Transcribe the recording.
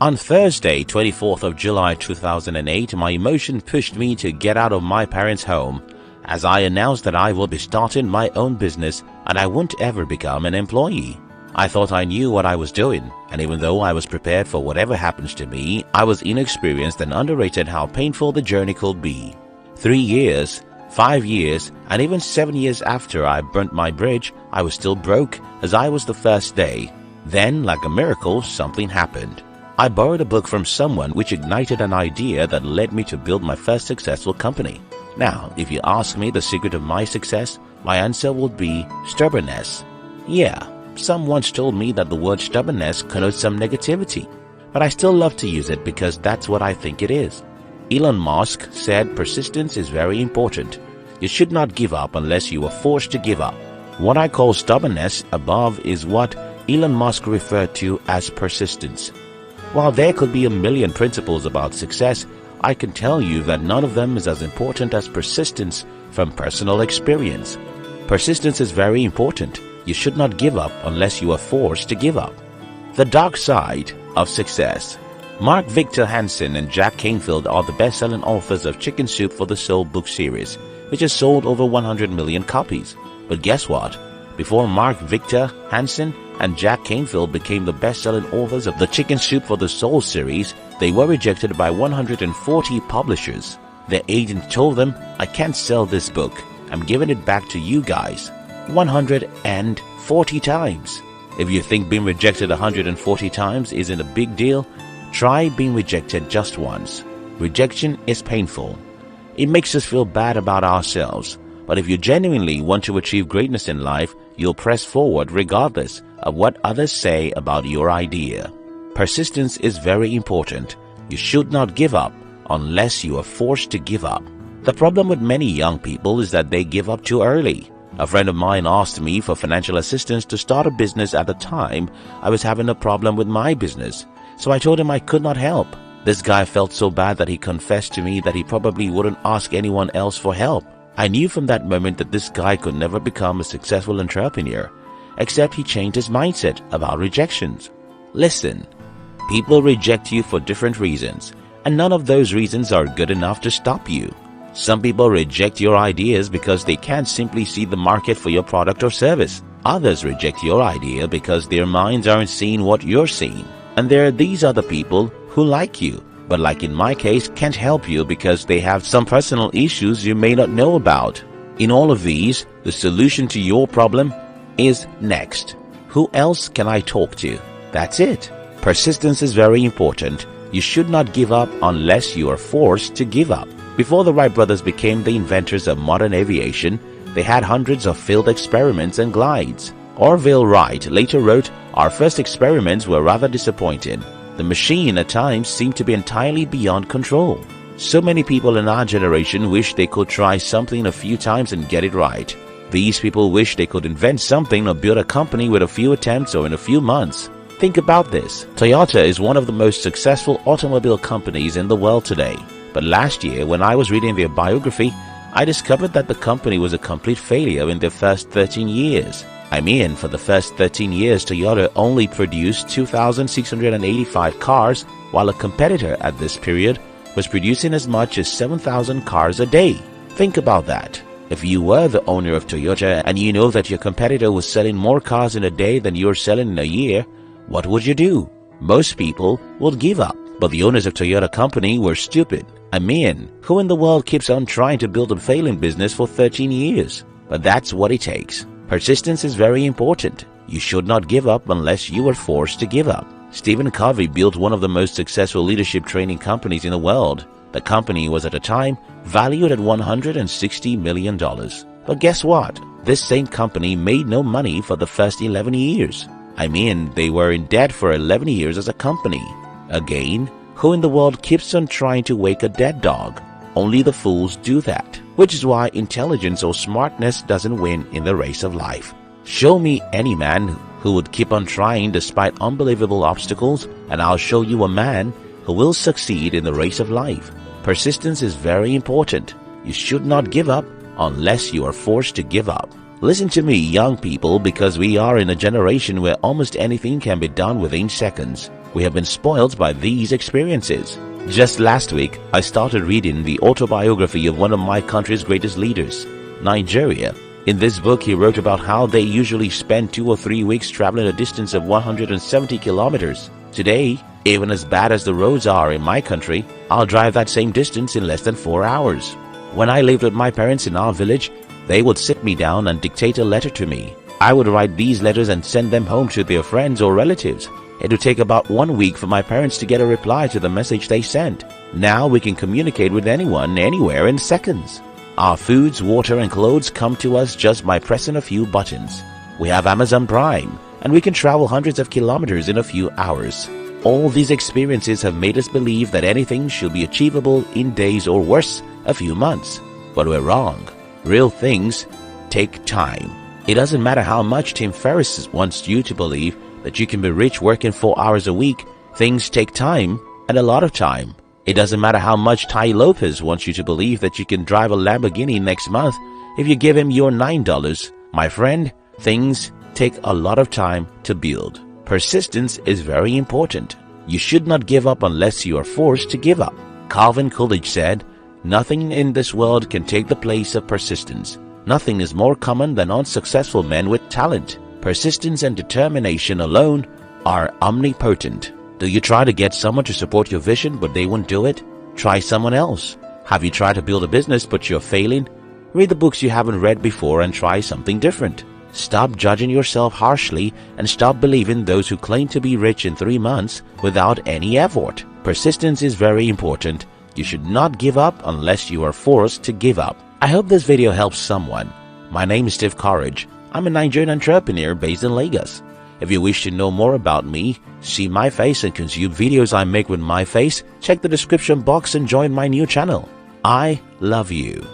On Thursday, 24th of July 2008, my emotion pushed me to get out of my parents' home as I announced that I will be starting my own business and I won't ever become an employee. I thought I knew what I was doing, and even though I was prepared for whatever happens to me, I was inexperienced and underrated how painful the journey could be. 3 years, 5 years, and even 7 years after I burnt my bridge, I was still broke as I was the first day. Then, like a miracle, something happened. I borrowed a book from someone which ignited an idea that led me to build my first successful company. Now, if you ask me the secret of my success, my answer would be stubbornness. Yeah, some once told me that the word stubbornness connotes some negativity, but I still love to use it because that's what I think it is. Elon Musk said persistence is very important. You should not give up unless you are forced to give up. What I call stubbornness above is what Elon Musk referred to as persistence. While there could be a million principles about success, I can tell you that none of them is as important as persistence from personal experience. Persistence is very important. You should not give up unless you are forced to give up. The dark side of success. Mark Victor Hansen and Jack Canfield are the best-selling authors of Chicken Soup for the Soul book series, which has sold over 100 million copies. But guess what? Before Mark Victor Hansen and Jack Canfield became the best-selling authors of the Chicken Soup for the Soul series, they were rejected by 140 publishers. Their agent told them, "I can't sell this book. I'm giving it back to you guys." 140 times. If you think being rejected 140 times isn't a big deal, try being rejected just once. Rejection is painful. It makes us feel bad about ourselves. But if you genuinely want to achieve greatness in life, you'll press forward regardless of what others say about your idea. Persistence is very important. You should not give up unless you are forced to give up. The problem with many young people is that they give up too early. A friend of mine asked me for financial assistance to start a business at the time I was having a problem with my business, so I told him I could not help. This guy felt so bad that he confessed to me that he probably wouldn't ask anyone else for help. I knew from that moment that this guy could never become a successful entrepreneur, except he changed his mindset about rejections. Listen, people reject you for different reasons, and none of those reasons are good enough to stop you. Some people reject your ideas because they can't simply see the market for your product or service. Others reject your idea because their minds aren't seeing what you're seeing. And there are these other people who like you, but like in my case, can't help you because they have some personal issues you may not know about. In all of these, the solution to your problem is next. Who else can I talk to? That's it. Persistence is very important. You should not give up unless you are forced to give up. Before the Wright brothers became the inventors of modern aviation, they had hundreds of failed experiments and glides. Orville Wright later wrote, "Our first experiments were rather disappointing. The machine at times seemed to be entirely beyond control." So many people in our generation wish they could try something a few times and get it right. These people wish they could invent something or build a company with a few attempts or in a few months. Think about this. Toyota is one of the most successful automobile companies in the world today. But last year, when I was reading their biography, I discovered that the company was a complete failure in their first 13 years. I mean, for the first 13 years, Toyota only produced 2,685 cars, while a competitor at this period was producing as much as 7,000 cars a day. Think about that. If you were the owner of Toyota and you know that your competitor was selling more cars in a day than you're selling in a year, what would you do? Most people would give up. But the owners of Toyota company were stupid. I mean, who in the world keeps on trying to build a failing business for 13 years? But that's what it takes. Persistence is very important. You should not give up unless you are forced to give up. Stephen Covey built one of the most successful leadership training companies in the world. The company was at the time valued at $160 million. But guess what? This same company made no money for the first 11 years. I mean, they were in debt for 11 years as a company. Again, who in the world keeps on trying to wake a dead dog? Only the fools do that, which is why intelligence or smartness doesn't win in the race of life. Show me any man who would keep on trying despite unbelievable obstacles, and I'll show you a man who will succeed in the race of life. Persistence is very important. You should not give up unless you are forced to give up. Listen to me, young people, because we are in a generation where almost anything can be done within seconds. We have been spoiled by these experiences. Just last week, I started reading the autobiography of one of my country's greatest leaders, Nigeria. In this book, he wrote about how they usually spend 2 or 3 weeks traveling a distance of 170 kilometers. Today, even as bad as the roads are in my country, I'll drive that same distance in less than 4 hours. When I lived with my parents in our village, they would sit me down and dictate a letter to me. I would write these letters and send them home to their friends or relatives. It would take about 1 week for my parents to get a reply to the message they sent. Now we can communicate with anyone, anywhere in seconds. Our foods, water and clothes come to us just by pressing a few buttons. We have Amazon Prime, and we can travel hundreds of kilometers in a few hours. All these experiences have made us believe that anything should be achievable in days or worse, a few months. But we're wrong. Real things take time. It doesn't matter how much Tim Ferriss wants you to believe that you can be rich working 4 hours a week. Things take time, and a lot of time. It doesn't matter how much Tai Lopez wants you to believe that you can drive a Lamborghini next month if you give him your $9. My friend, things take a lot of time to build. Persistence is very important. You should not give up unless you are forced to give up. Calvin Coolidge said, "Nothing in this world can take the place of persistence. Nothing is more common than unsuccessful men with talent. Persistence and determination alone are omnipotent." Do you try to get someone to support your vision but they won't do it? Try someone else. Have you tried to build a business but you're failing? Read the books you haven't read before and try something different. Stop judging yourself harshly and stop believing those who claim to be rich in 3 months without any effort. Persistence is very important. You should not give up unless you are forced to give up. I hope this video helps someone. My name is Steve Courage. I'm a Nigerian entrepreneur based in Lagos. If you wish to know more about me, see my face and consume videos I make with my face, check the description box and join my new channel. I love you.